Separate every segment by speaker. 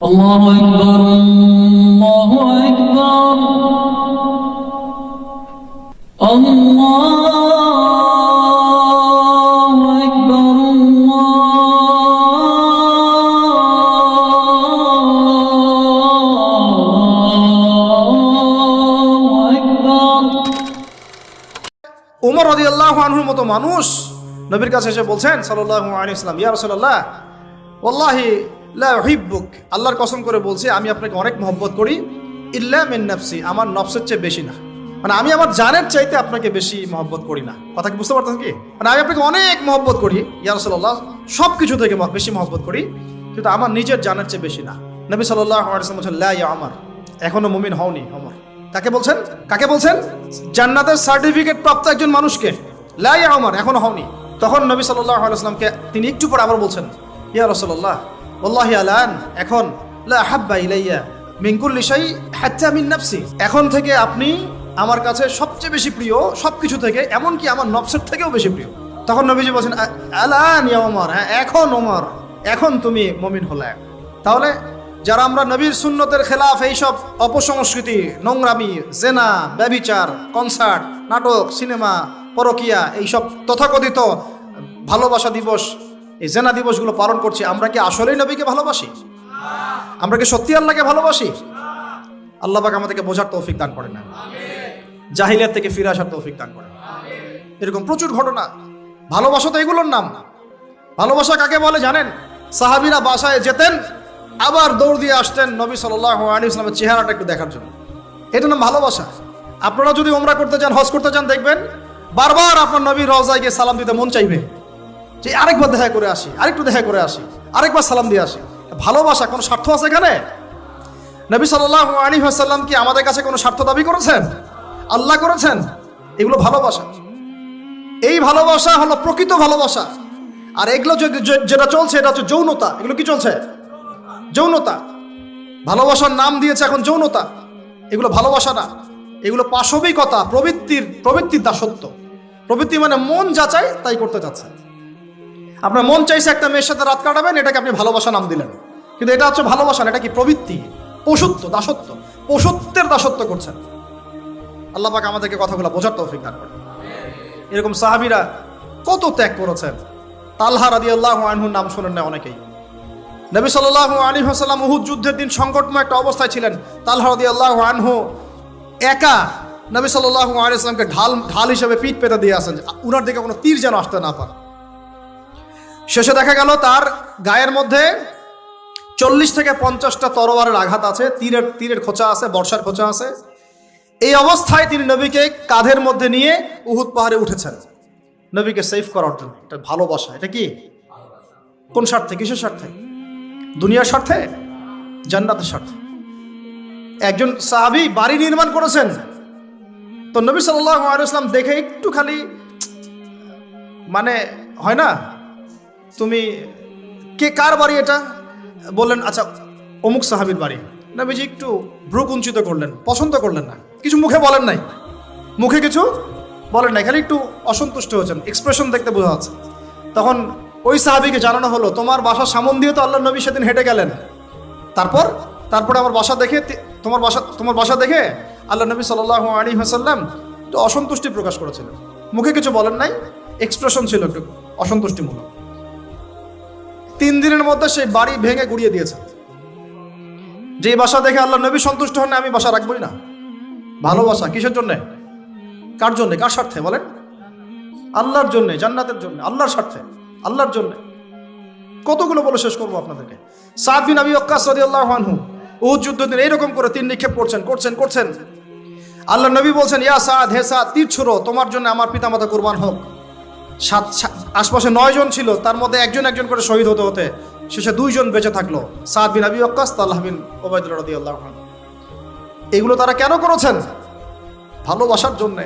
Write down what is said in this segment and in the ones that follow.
Speaker 1: আল্লাহু আকবার, আল্লাহু আকবার, আল্লাহু আকবার, আল্লাহু আকবার।
Speaker 2: উমর রাদিয়াল্লাহু আনহুর মতো মানুষ নবীর কাছে এসে বলছেন সাল্লাল্লাহু আলাইহি ওয়াসাল্লাম, ইয়া রাসূলুল্লাহ ওয়াল্লাহি লা উহিব্বুক, আল্লাহর কসম করে বলছি আমি আপনাকে অনেক মহব্বত করি, ইল্লা মিন নাফসি, আমার নফসের চেয়ে বেশি না। মানে আমি আমার জানের চাইতে আপনাকে বেশি মহব্বত করি না। কথা কি বুঝতে পারতেন কি? মানে আমি আপনাকে অনেক মহব্বত করি ইয়া রাসূলুল্লাহ, সব কিছু থেকে বেশি মহব্বত করি, কিন্তু আমার নিজের জানের চেয়ে বেশি না। নবী সাল্লাল্লাহু আলাইহি ওয়াসাল্লাম বলছেন, লা ইয়া ওমর, এখনো মুমিন হওনি ওমর। কাকে বলছেন? কাকে বলছেন? জান্নাতের সার্টিফিকেট প্রাপ্ত একজন মানুষকে। লা ইয়া ওমর, এখনো হওনি। তখন নবী সাল্লাল্লাহু আলাইহি ওয়াসাল্লামকে তিনি একটু পর আবার বলছেন, ইয়া রাসূলুল্লাহ ওয়াল্লাহি আলান, এখন লা হাব্বা ইলাইয়া মিন কুল্লি শাই হাত্তা মিন নাফসি, এখন থেকে আপনি আমার কাছে সবচেয়ে বেশি প্রিয় সবকিছু থেকে, এমনকি আমার নফসের থেকেও বেশি প্রিয়। তখন নবীজি বলছেন, আলান ইয়া ওমর, হ্যাঁ এখন ওমর, এখন তুমি মুমিন হলে। তাহলে যারা আমরা নবীর সুন্নতের খেলাফ এইসব অপসংস্কৃতি, নোংরামি, জেনা, ব্যভিচার, কনসার্ট, নাটক, সিনেমা, পরকিয়া, এইসব তথাকথিত ভালোবাসা দিবস, এই জেনা দিবসগুলো পালন করছি, আমরা কি আসলেই নবীকে ভালোবাসি? আমরা কি সত্যি আল্লাহকে ভালোবাসি? আল্লাহ পাক আমাদেরকে বোঝার তৌফিক দান করেন না, জাহিলিয়াত থেকে ফিরে আসার তৌফিক দান করেন। এরকম প্রচুর ঘটনা। ভালোবাসা তো এগুলোর নাম। ভালোবাসা কাকে বলে জানেন? সাহাবীরা বাসায় যেতেন, আবার দৌড় দিয়ে আসতেন নবী সাল্লাল্লাহু আলাইহি ওয়াসাল্লামের চেহারাটা একটু দেখার জন্য। এটা নাম ভালোবাসা। আপনারা যদি উমরা করতে চান, হজ করতে চান, দেখবেন বারবার আপনার নবীর রওজায় গিয়ে সালাম দিতে মন চাইবে, যে আরেকবার দেখা করে আসি, আরেকটু দেখা করে আসি, আরেকবার সালাম দিয়ে আসি। ভালোবাসা কোনো স্বার্থ আছে এখানে? নবী সাল্লাল্লাহু আলাইহি ওয়াসাল্লাম কি আমাদের কাছে কোনো স্বার্থ দাবি করেছেন? আল্লাহ করেছেন? এগুলো ভালোবাসা। এই ভালোবাসা হলো প্রকৃত ভালোবাসা। আর এগুলো যেটা চলছে এটা হচ্ছে যৌনতা। এগুলো কি চলছে? যৌনতা। ভালোবাসার নাম দিয়েছে এখন যৌনতা। এগুলো ভালোবাসা না, এগুলো পাশবিকতা, প্রবৃত্তির দাসত্ব। প্রবৃত্তি মানে মন যা চায় তাই করতে চাচ্ছে। আপনার মন চাইছে একটা মেয়ের সাথে রাত কাটাবেন, এটাকে আপনি ভালোবাসা নাম দিলেন, কিন্তু এটা হচ্ছে ভালোবাসা না, এটা কি প্রবৃত্তি, পশুত্ব, দাসত্ব, পশুত্বের দাসত্ব করছেন। আল্লাহ পাক আমাদেরকে কথাগুলো বোঝার তৌফিক দান করেন। এরকম সাহাবীরা কত ত্যাগ করেছেন। তালহা রাদিয়াল্লাহু আনহুর নাম শোনেন না অনেকেই। নবী সাল্লাল্লাহু আলাইহি ওয়াসাল্লাম উহুদ যুদ্ধের দিন সংকটময় একটা অবস্থায় ছিলেন। তালহা রাদিয়াল্লাহু আনহু একা নবী সাল্লাল্লাহু আলাইহি ওয়াসাল্লামকে ঢাল হিসেবে পিঠ পেতে দিয়ে আসেন, উনার দিকে কোনো তীর যেন আসতে না পারে। শেষে দেখা গেল তার গায়ের মধ্যে 40 থেকে 50টা তরবারের আঘাত আছে, তীরের খোঁচা আছে, বর্ষার খোঁচা আছে। এই অবস্থায় তিনি নবীকে কাঁধের মধ্যে নিয়ে উহুদ পাহাড়ে উঠেছেন নবীকে সেভ করার জন্য। এটা ভালোবাসা। এটা কি? কোন স্বার্থে? কিসের স্বার্থে? দুনিয়ার স্বার্থে? জান্নাতের স্বার্থে। একজন সাহাবী বাড়ি নির্মাণ করেছেন, তো নবী সাল্লাল্লাহু আলাইহি ওয়াসাল্লাম দেখে একটু খালি, মানে হয় না, তুমি কে, কার বাড়ি এটা? বললেন আচ্ছা অমুক সাহাবীর বাড়ি। নবীজি একটু ভ্রু কুঞ্চিত করলেন, পছন্দ করলেন না, কিছু মুখে বলেন নাই, মুখে কিছু বলেন নাই, খালি একটু অসন্তুষ্ট হয়েছেন, এক্সপ্রেশন দেখতে বোঝা যাচ্ছে। তখন ওই সাহাবীকে জানানো হলো, তোমার বাসার সামন দিয়ে তো আল্লাহর নবী সেদিন হেঁটে গেলেন, তারপরে আমার বাসা দেখে, তোমার বাসা দেখে আল্লাহ নবী সাল্লাল্লাহু আলাইহি ওয়াসাল্লাম তো অসন্তুষ্টি প্রকাশ করেছিলেন, মুখে কিছু বলেন নাই, এক্সপ্রেশন ছিল একটু অসন্তুষ্টিমূলক। 3 দিনের মধ্যে সেই বাড়ি ভেঙে গুড়িয়ে দিয়েছে। যে বাসা দেখে আল্লাহ নবী সন্তুষ্ট হন না, আমি বাসা রাখবই না। ভালোবাসা কিসের জন্যে? কার জন্যে? কার স্বার্থে বলেন? আল্লাহর জন্যে, জান্নাতের জন্য, আল্লাহর স্বার্থে, আল্লাহর জন্যে। কতগুলো বলে শেষ করবো আপনাদেরকে। সাদ বিন আবি ওয়াক্কাস রাদিয়াল্লাহু আনহু উহুদ যুদ্ধের দিন এইরকম করে তীর নিক্ষেপ করছেন। আল্লাহ নবী বলছেন, ইয়া সাদ, হে সাদ, তীর ছুড়ো, তোমার জন্য আমার পিতামাতা কুরবান হোক। আশপাশে 9 জন ছিল, তার মধ্যে একজন করে শহীদ হতে শেষে 2 জন বেঁচে থাকলো, সাদ বিন আবি ওয়াক্কাস, তালহা বিন উবাইদুল্লাহ রাদিয়াল্লাহু আনহু। এগুলো তারা কেন করেছেন? ভালোবাসার জন্যে।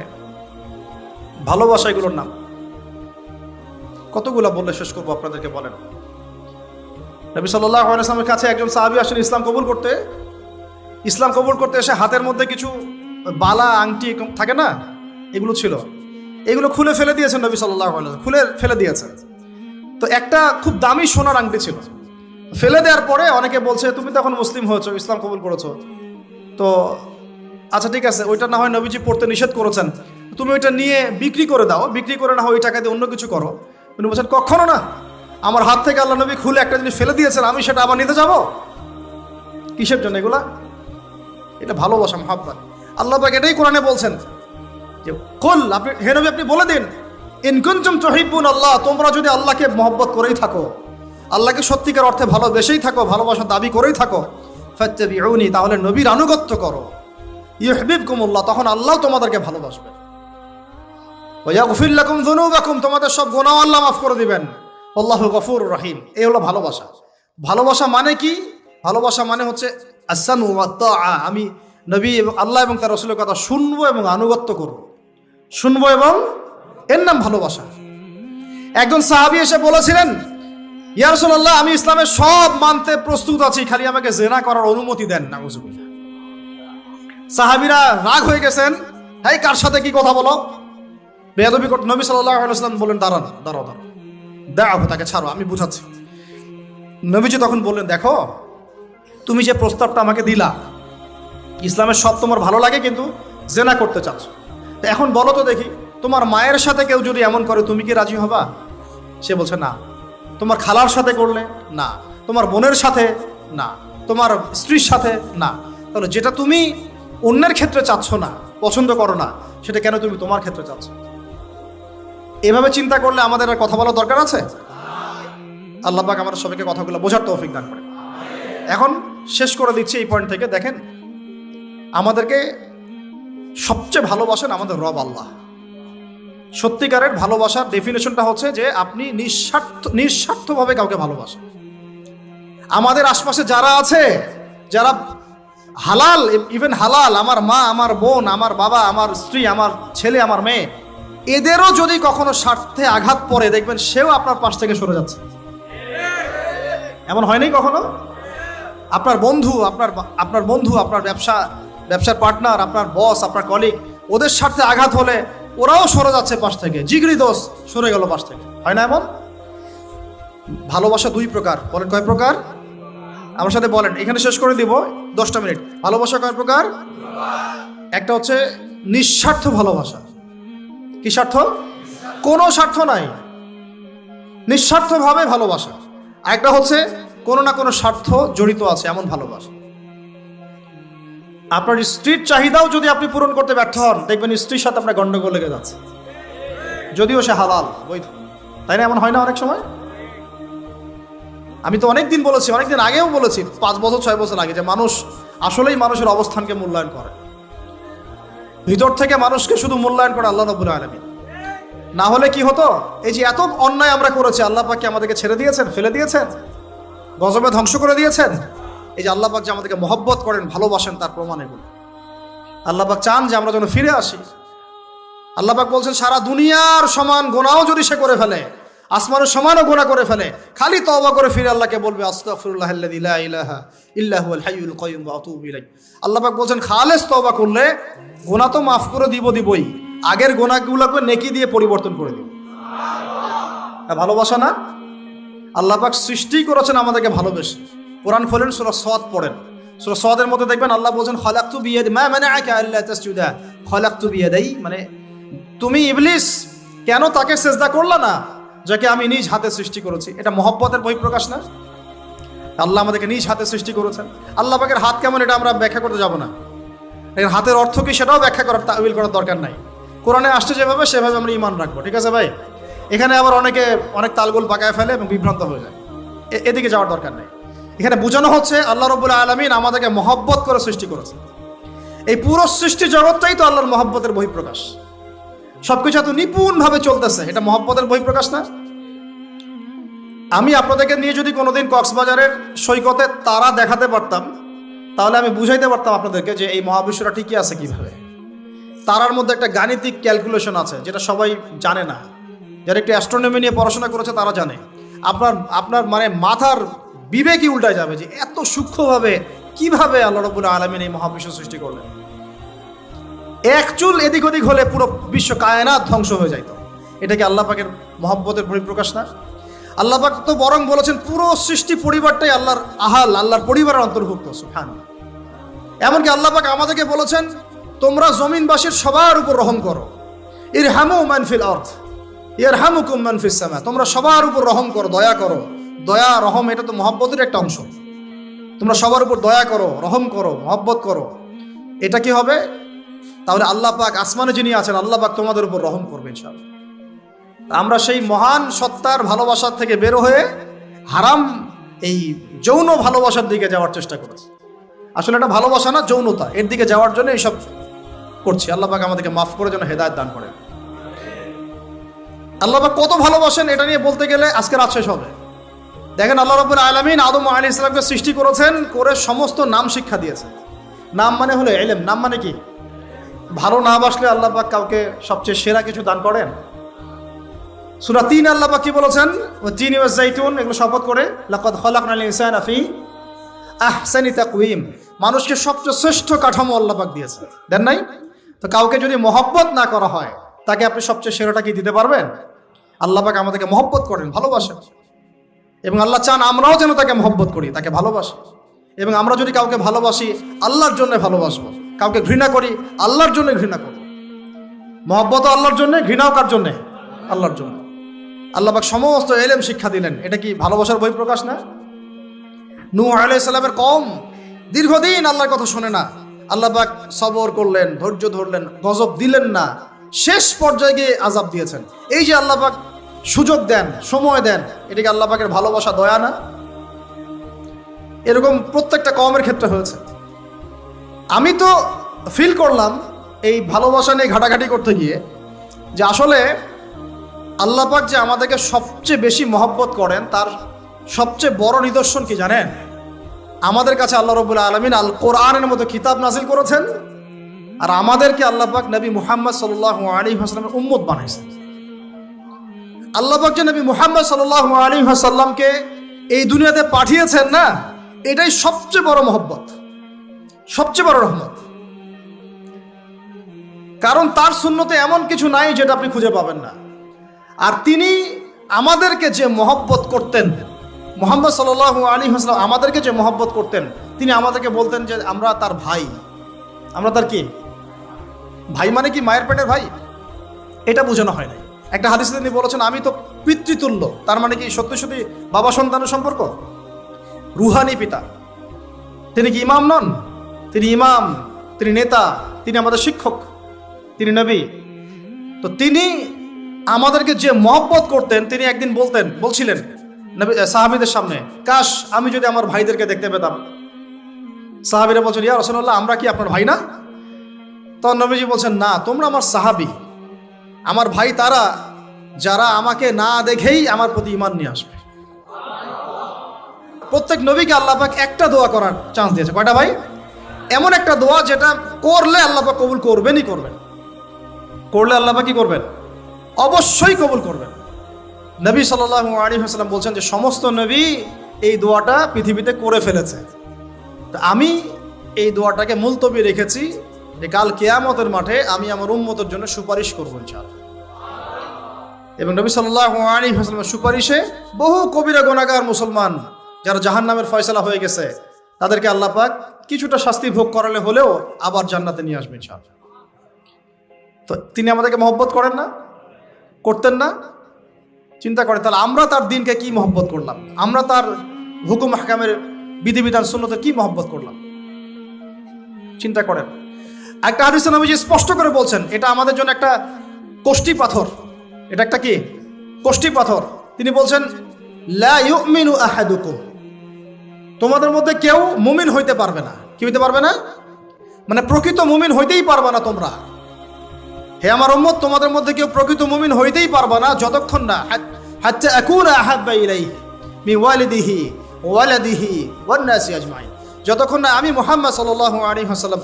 Speaker 2: ভালোবাসা এগুলোর নাম। কতগুলো বললে শেষ করবো আপনাদেরকে বলেন। নবী সাল্লাল্লাহু আলাইহি ওয়াসাল্লামের কাছে একজন সাহাবী আসেন ইসলাম কবুল করতে এসে হাতের মধ্যে কিছু বালা, আংটি থাকে না, এগুলো ছিল। এগুলো খুলে ফেলে দিয়েছেন নবী সাল্লাল্লাহু আলাইহি ওয়াসাল্লাম, খুলে ফেলে দিয়েছেন। তো একটা খুব দামি সোনার আংটি ছিল। ফেলে দেওয়ার পরে অনেকে বলছে তুমি তো এখন মুসলিম হয়েছো, ইসলাম কবুল করেছো, তো আচ্ছা ঠিক আছে, ওইটা না হয় নবীজি পড়তে নিষেধ করেছেন, তুমি ওইটা নিয়ে বিক্রি করে দাও, বিক্রি করে না হয় ওই টাকা দিয়ে অন্য কিছু করো। উনি বলছেন কখনো না, আমার হাত থেকে আল্লাহ নবী খুলে একটা জিনিস ফেলে দিয়েছেন, আমি সেটা আবার নিতে যাব? কিসের জন্য এগুলা? এটা ভালোবাসা, মহাব্বত। আল্লাহ পাক এটাই কোরআনে বলছেন যে কুল, আপনি হে নবী আপনি বলে দিন, ইন কুনতুম তুহিব্বুন আল্লাহ, তোমরা যদি আল্লাহকে মহব্বত করেই থাকো, আল্লাহকে সত্যিকার অর্থে ভালোবেসেই থাকো, ভালোবাসার দাবি করেই থাকো, ফাত্তাবিউনি, তাহলে নবীর আনুগত্য করো, ইউহিব্বুকুমুল্লাহ, তখন আল্লাহ তোমাদেরকে ভালোবাসবেন, ওয়া ইয়াগফির লাকুম যুনুবাকুম, তোমাদের সব গুনাহ আল্লাহ মাফ করে দিবেন, আল্লাহু গফুরুর রহিম। এই হলো ভালোবাসা। ভালোবাসা মানে কি? ভালোবাসা মানে হচ্ছে আসানু ওয়া তাআ, আমি নবী এবং আল্লাহ এবং তার রাসূলের কথা শুনবো এবং আনুগত্য করব, শুনবো, এবং এর নাম ভালোবাসা। একজন সাহাবী এসে বলেছিলেন, ইয়া রাসূলুল্লাহ, আমি ইসলামের সব মানতে প্রস্তুত আছি, খালি আমাকে জিনা করার অনুমতি দেন। নাউযুবিল্লাহ। সাহাবীরা রাগ হয়ে গেছেন, এই কার সাথে কি কথা বলো, বেয়াদবি করতে। নবী সাল্লাল্লাহু আলাইহি ওয়াসাল্লাম বললেন, দাঁড়ান, দাঁড়াও, দাঁড়াও, তাকে ছাড়ো, আমি বুঝাচ্ছি। নবীজি তখন বললেন, দেখো তুমি যে প্রস্তাবটা আমাকে দিলা, ইসলামের সব তোমার ভালো লাগে, কিন্তু জেনা করতে চাচ্ছ, তো এখন বলো তো দেখি, তোমার মায়ের সাথে কেউ যদি এমন করে তুমি কি রাজি হবা? সে বলছে না। তোমার খালার সাথে করলে না, তোমার বোনের সাথে না, তোমার স্ত্রীর সাথে না, তাহলে যেটা তুমি অন্যের ক্ষেত্রে চাচ্ছ না, পছন্দ করো না, সেটা কেন তুমি তোমার ক্ষেত্রে চাচ্ছ? এভাবে চিন্তা করলে আমাদের আর কথা বলার দরকার আছে? আল্লাহ পাক আমাদের সবাইকে কথাগুলো বোঝার তৌফিক দান করে। এখন শেষ করে দিচ্ছি এই পয়েন্ট থেকে। দেখেন, আমাদেরকে সবচেয়ে ভালোবাসেন আমাদের রব আল্লাহ। সত্যিকারের ভালোবাসার ডেফিনেশনটা হচ্ছে যে আপনি নিঃস্বার্থভাবে কাউকে ভালোবাসেন। আমাদের আশপাশে যারা আছে, যারা হালাল, ইভেন হালাল, আমার মা, আমার বোন, আমার বাবা, আমার স্ত্রী, আমার ছেলে, আমার মেয়ে, এদেরও যদি কখনো স্বার্থে আঘাত পড়ে, দেখবেন সেও আপনার পাশ থেকে সরে যাচ্ছে। এমন হয়নি কখনো? আপনার বন্ধু, আপনার ব্যবসার পার্টনার, আপনার বস, আপনার কলিগ, ওদের স্বার্থে আঘাত হলে ওরাও সরে যাচ্ছে পাশ থেকে, জিগরি দোষ সরে গেল পাশ থেকে, হয় না এমন? ভালোবাসা দুই প্রকার। বলেন কয় প্রকার? আমার সাথে বলেন, এখানে শেষ করে দিব 10টা মিনিট। ভালোবাসা কয় প্রকার? একটা হচ্ছে নিঃস্বার্থ ভালোবাসা। কি স্বার্থ? কোনো স্বার্থ নাই, নিঃস্বার্থভাবে ভালোবাসা। একটা হচ্ছে কোনো না কোনো স্বার্থ জড়িত আছে এমন ভালোবাসা। আপনার স্ত্রীর চাহিদাও যদি আপনি পূরণ করতে ব্যর্থ হন, দেখবেন স্ত্রীর সাথে আপনার গন্ডগোল লেগে যাচ্ছে, যদিও সে হালাল, বৈধ, তাই না? এমন হয় না অনেক সময়? আমি তো অনেকদিন বলেছি, অনেকদিন আগেও বলেছি, 5 বছর 6 বছর আগে, যে মানুষ আসলেই মানুষের অবস্থানকে মূল্যায়ন করে, ভিতর থেকে মানুষকে শুধু মূল্যায়ন করে আল্লাহ রাব্বুল আলামিন। না হলে কি হতো? এই যে এত অন্যায় আমরা করেছি, আল্লাহ পাক কি আমাদেরকে ছেড়ে দিয়েছেন, ফেলে দিয়েছেন, গজবে ধ্বংস করে দিয়েছেন? এই যে আল্লাহ পাক যে আমাদেরকে মহব্বত করেন, ভালোবাসেন, তার প্রমাণ এগুলো। আল্লাহ পাক চান যে আমরা যেন ফিরে আসি। আল্লাহ পাক বলছেন, সারা দুনিয়ার সমান গুনাহও যদি সে করে ফেলে, আসমানের সমানও গুনাহ করে ফেলে, খালি তওবা করে ফিরে আল্লাহকে বলবে, আস্তাগফিরুল্লাহাল্লাযী লা ইলাহা ইল্লা হুয়াল হাইয়ুল কাইয়্যুম ওয়া আতুবু ইলাইহি। আল্লাহ পাক বলছেন, খালেস তওবা করলে গুনাহ তো মাফ করে দিবই, আগের গুনাহগুলোকে নেকি দিয়ে পরিবর্তন করে দিব। ভালোবাসা না? আল্লাহ পাক সৃষ্টি করেছেন আমাদেরকে ভালোবেসে। কোরআন খোলেন, সূরা সাদ পড়েন, সূরা সাদের মধ্যে দেখবেন আল্লাহ বলছেন, খালাকতু বিয়াদি মা মানাআকা আল্লা তাসজুদা খালাকতু বিয়াদাই, মানে তুমি ইবলিস কেন তাকে সিজদা করলা না যাকে আমি নিজ হাতে সৃষ্টি করেছি? এটা মহব্বতের বহিঃপ্রকাশ না? আল্লাহ আমাদেরকে নিজ হাতে সৃষ্টি করেছেন। আল্লাহ পাকের হাত কেমন এটা আমরা ব্যাখ্যা করতে যাব না, এর হাতের অর্থ কি সেটাও ব্যাখ্যা করার, তাওয়িল করার দরকার নাই। কোরআনে আসছে যেভাবে সেভাবে আমরা ঈমান রাখবো, ঠিক আছে ভাই? এখানে আবার অনেক তালগোল পাকায় ফেলে এবং বিভ্রান্ত হয়ে যায়, এদিকে যাওয়ার দরকার নেই। এখানে বোঝানো হচ্ছে আল্লাহ রাব্বুল আলামিন আমাদেরকে মহব্বত করে সৃষ্টি করেছেন। এই পুরো সৃষ্টি জগৎটাই তো আল্লাহর মহব্বতের বহিঃপ্রকাশ। সবকিছু এত নিপুণভাবে চলতেছে, এটা মহব্বতের বহিঃপ্রকাশ না? আমি আপনাদেরকে নিয়ে যদি কোনোদিন কক্সবাজারের সৈকতে তারা দেখাতে পারতাম, তাহলে আমি বুঝাইতে পারতাম আপনাদেরকে যে এই মহাবিশ্বটা ঠিকই আছে কিভাবে। তারার মধ্যে একটা গাণিতিক ক্যালকুলেশন আছে যেটা সবাই জানে না, যারা একটু অ্যাস্ট্রোনমি নিয়ে পড়াশোনা করেছে তারা জানে। আপনার মানে মাথার বিবেকই উল্টায় যাবে যে এত সূক্ষ্মভাবে কিভাবে আল্লাহ রাব্বুল আলামিন এই মহাবিশ্ব সৃষ্টি করলেন। এক চুল এদিক ওদিক হলে পুরো বিশ্ব কায়নাত ধ্বংস হয়ে যাইত। এটা কি আল্লাহ পাকের মহব্বতের পরিপ্রকাশ না? আল্লাহ পাক তো বরং বলেছেন পুরো সৃষ্টি পরিবারটাই আল্লাহর আহাল, আল্লাহর পরিবারের অন্তর্ভুক্ত। সুবহানাল্লাহ। এমনকি আল্লাহ পাক আমাদেরকে বলেছেন তোমরা জমিনবাসীর সবার উপর রহম করো। ইরহামু মান ফিল আরদ ইয়ারহামুকুম মান ফিস সামা। তোমরা সবার উপর রহম করো, দয়া করো। দয়া রহম এটা তো মহব্বতের একটা অংশ। তোমরা সবার উপর দয়া করো, রহম করো, মহব্বত করো। এটা কি হবে? তাহলে আল্লাহ পাক আসমানে যিনি আছেন আল্লাহ পাক তোমাদের উপর রহম করবে ইনশাআল্লাহ। আমরা সেই মহান সত্তার ভালোবাসার থেকে বের হয়ে হারাম এই যৌন ভালোবাসার দিকে যাওয়ার চেষ্টা করেছি। আসলে এটা ভালোবাসা না, যৌনতা, এর দিকে যাওয়ার জন্য এইসব করছি। আল্লাহ পাক আমাদেরকে মাফ করে যেন হেদায়েত দান করেন। আল্লাহ পাক কত ভালোবাসেন এটা নিয়ে বলতে গেলে আজকে রাত শেষ হবে। দেখেন আল্লাহ রাব্বুল আলামিন আদম আলাইহিস সালামকে সৃষ্টি করেছেন, করে সমস্ত নাম শিক্ষা দিয়েছেন। নাম মানে হলো ইলম। নাম মানে কি? ভালো না বাসলে আল্লাহ পাক কাউকে সবচেয়ে সেরা কিছু দান করেন? সূরা ৩ আল্লাহ পাক কি বলেছেন? ওয়া তিন ওয়া যাইতুন, এগুলো শপথ করে লাকাদ খালাকনাল ইনসানা ফি আহসানি তাকওয়িম। মানুষকে সবচেয়ে শ্রেষ্ঠ কাঠামো আল্লাহ পাক দিয়েছেন, দেন নাই? তো কাউকে যদি মহব্বত না করা হয় তাকে আপনি সবচেয়ে সেরাটা কি দিতে পারবেন? আল্লাহ পাক আমাদেরকে মহব্বত করেন, ভালোবাসেন, এবং আল্লাহ চান আমরাও যেন তাকে মহব্বত করি, তাকে ভালোবাসি। এবং আমরা যদি কাউকে ভালোবাসি আল্লাহর জন্য ভালোবাসবো, কাউকে ঘৃণা করি আল্লাহর জন্য ঘৃণা করব। মহব্বত আল্লাহর জন্য, ঘৃণাও কার জন্যে? আল্লাহর জন্য। আল্লাহ পাক সমস্ত ইলম শিক্ষা দিলেন। এটা কি ভালোবাসার বহিঃপ্রকাশ না? নূহ আলাইহিস সালামের কওম দীর্ঘদিন আল্লাহর কথা শুনে না, আল্লাহ পাক সবর করলেন, ধৈর্য ধরলেন, গজব দিলেন না, শেষ পর্যায়ে গিয়ে আযাব দিয়েছেন। এই যে আল্লাহ পাক সুযোগ দেন, সময় দেন, এটাকে আল্লাহ পাকের ভালোবাসা, দয়া না? এরকম প্রত্যেকটা কওমের ক্ষেত্রে হয়েছে। আমি তো ফিল করলাম এই ভালোবাসা নিয়ে ঘাটাঘাটি করতে গিয়ে যে আসলে আল্লাহ পাক যে আমাদেরকে সবচেয়ে বেশি মহব্বত করেন তার সবচেয়ে বড় নিদর্শন কি জানেন? আমাদের কাছে আল্লাহ রাব্বুল আলামিন আল কোরআনের মতো কিতাব নাজিল করেছেন, আর আমাদেরকে আল্লাহ পাক নবী মুহাম্মদ সাল্লাল্লাহু আলাইহি ওয়াসাল্লামের উম্মত বানাইছেন। আল্লাহ পাক যে নবী মুহাম্মদ সাল্লাল্লাহু আলাইহি ওয়াসাল্লামকে এই দুনিয়াতে পাঠিয়েছেন না, এটাই সবচেয়ে বড় মহব্বত, সবচেয়ে বড় রহমত। কারণ তার সুন্নতে এমন কিছু নাই যেটা আপনি খুঁজে পাবেন না। আর তিনি আমাদেরকে যে মহব্বত করতেন, মুহাম্মদ সাল্লাল্লাহু আলাইহি ওয়াসাল্লাম আমাদেরকে যে মহব্বত করতেন, তিনি আমাদেরকে বলতেন যে আমরা তার ভাই। আমরা তার কি ভাই? মানে কি মায়ের পেটের ভাই? এটা বোঝানো হয় না। একটা হাদিসে তিনি বলেছেন আমি তো পিতৃতুল্য। তার মানে কি সত্যি সত্যি বাবা সন্তানের সম্পর্ক? রুহানি পিতা। তিনি কি ইমাম নন? তিনি ইমাম, তিনি নেতা, তিনি আমাদের শিক্ষক, তিনি নবী। তো তিনি আমাদেরকে যে মহব্বত করতেন, তিনি একদিন বলছিলেন নবী সাহাবীদের সামনে, কাশ আমি যদি আমার ভাইদেরকে দেখতে পেতাম। সাহাবীরা বলছেন ইয়া রাসূলুল্লাহ আমরা কি আপনার ভাই না? তখন নবীজি বলছেন না, তোমরা আমার সাহাবী। আমার ভাই তারা যারা আমাকে না দেখেই আমার প্রতি ঈমান নিয়ে আসবে। প্রত্যেক নবীকে আল্লাহ পাক একটা দোয়া করার চান্স দিয়েছে। কয়টা ভাই? এমন একটা দোয়া যেটা করলে আল্লাহ পাক কবুল করবেনই করবেন। করলে আল্লাহ পাক কি করবেন? অবশ্যই কবুল করবেন। নবী সাল্লাল্লাহু আলাইহি ওয়াসাল্লাম বলছেন যে সমস্ত নবী এই দোয়াটা পৃথিবীতে করে ফেলেছে। তো আমি এই দোয়াটাকে মুলতবি রেখেছি যে কাল কিয়ামতের মাঠে আমি আমার উম্মতের জন্য সুপারিশ করব ইনশাআল্লাহ। এবং নবী সাল্লাল্লাহু আলাইহি ওয়াসাল্লামের সুপারিশে বহু কবিরা গুনাহগার মুসলমান যারা জাহান্নামের ফয়সালা হয়ে গেছে তাদেরকে আল্লাহ পাক কিছুটা শাস্তি ভোগ করালে হলেও আবার জান্নাতে নিয়ে আসবেন ইনশাআল্লাহ। তো তিনি আমাদেরকে মহব্বত করেন না? করতেন না? চিন্তা করেন তাহলে আমরা তার দিনকে কি মহব্বত করলাম, আমরা তার হুকুম হাকামের বিধিবিধান সুন্নতে কি মহব্বত করলাম, চিন্তা করেন। একটা হাদিসে নবীজি স্পষ্ট করে বলছেন এটা আমাদের জন্য একটা কষ্টি পাথর। এটা একটা কি কষ্টি পাথর। তিনি বলছেন লা ইউমিনু আহাদুকুম, তোমাদের মধ্যে কেউ মুমিন হইতে পারবে না। কি হইতে পারবে না? মানে প্রকৃত মুমিন হইতেই পারবে না তোমরা। হে আমার উম্মত, তোমাদের মধ্যে কেউ প্রকৃত মুমিন হইতেই পারবে না যতক্ষণ না হাত্তা আকুনা আহাব্বা ইলাইহি মিন ওয়ালিদিহি ওয়ালাদিহি ওয়ান নাসি আজমাইন, যতক্ষণ না আমি মুহাম্মদ সাল্লাল্লাহু আলাইহি ওয়াসাল্লাম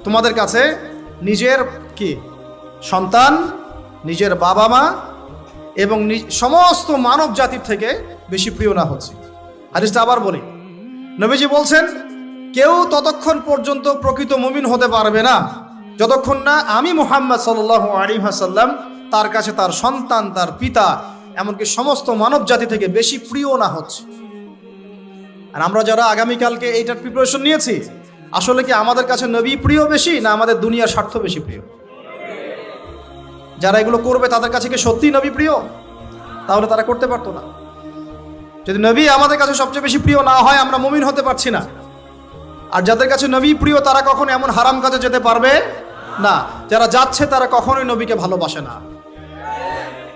Speaker 2: তোমাদের কাছে নিজের কি সন্তান, নিজের বাবা মা এবং সমস্ত মানব জাতির থেকে বেশি প্রিয় না হচ্ছে। হাদিসটা আবার বলি, নবীজি বলছেন কেউ ততক্ষণ পর্যন্ত প্রকৃত মুমিন হতে পারবে না যতক্ষণ না আমি মুহাম্মদ সাল্লাল্লাহু আলাইহি ওয়াসাল্লাম তার কাছে তার সন্তান, তার পিতা এমনকি সমস্ত মানব জাতি থেকে বেশি প্রিয় না হচ্ছে। আর আমরা যারা আগামীকালকে এইটার প্রিপারেশন নিয়েছি, আসলে কি আমাদের কাছে নবী প্রিয় বেশি না আমাদের দুনিয়ার স্বার্থ বেশি প্রিয়? যারা এগুলো করবে তাদের কাছে কি সত্যি নবী প্রিয়? তাহলে তারা করতে পারতো না। যদি নবী আমাদের কাছে সবচেয়ে বেশি প্রিয় না হয়, আমরা মুমিন হতে পারছি না। আর যাদের কাছে নবী প্রিয় তারা কখনো এমন হারাম কাজে যেতে পারবে না। যারা যাচ্ছে তারা কখনোই নবীকে ভালোবাসে না,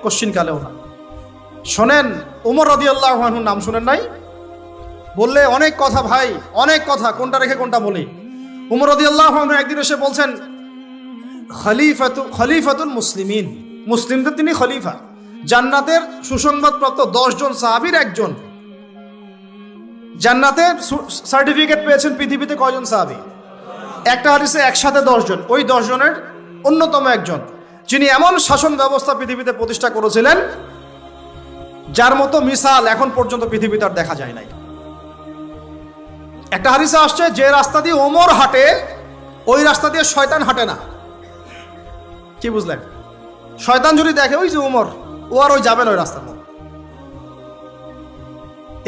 Speaker 2: কোশ্চিনকালেও না। শোনেন, ওমর রাদিয়াল্লাহু আনহুর নাম শুনেন নাই? বললে অনেক কথা ভাই, অনেক কথা, কোনটা রেখে কোনটা বলি। ওমর রাদিয়াল্লাহু আনহু একদিন এসে বলছেন, খলিফাতুল মুসলিমিন, মুসলিমদের তিনি খলিফা। জান্নাতের সুসংবাদপ্রাপ্ত 10 জন সাহাবীর একজন। জান্নাতের সার্টিফিকেট পেয়েছেন পৃথিবীতে কয়জন সাহাবী? একটা হাদিসে একসাথে 10 জন। ওই 10 জনের অন্যতম একজন, যিনি এমন শাসন ব্যবস্থা পৃথিবীতে প্রতিষ্ঠা করেছিলেন যার মতো মিসাল এখন পর্যন্ত পৃথিবীতে আর দেখা যায় নাই। একটা হাদিসে আসছে, যে রাস্তা দিয়ে ওমর হাঁটে ওই রাস্তা দিয়ে শয়তান হাঁটে না। কি বুঝলেন? শয়তান যদি দেখে ওই যে ওমর, ও আর ওই যাবে না ওই রাস্তার মধ্যে।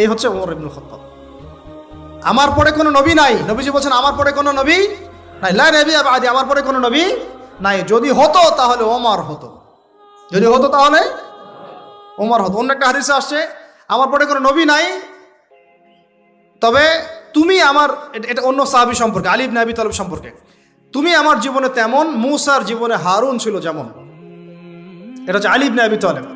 Speaker 2: এই হচ্ছে ওমর ইবনুল খাত্তাব। আমার পরে কোনো নবী নাই। নবীজি বলছেন আমার পরে কোনো নবী নাই, লা নবিয়্যা বা'দি, আমার পরে কোনো নবী নাই। যদি হতো তাহলে ওমর হতো, যদি হতো তাহলে ওমর হতো। অন্য একটা হাদিসে আসছে, আমার পরে কোনো নবী নাই, তবে তুমি আমার, এটা অন্য সাহাবী সম্পর্কে, আলী ইবনে আবি তালিব সম্পর্কে, তুমি আমার জীবনে তেমন, মূসার জীবনে হারুন ছিল যেমন। এটা হচ্ছে আলী ইবনে আবি তালিব।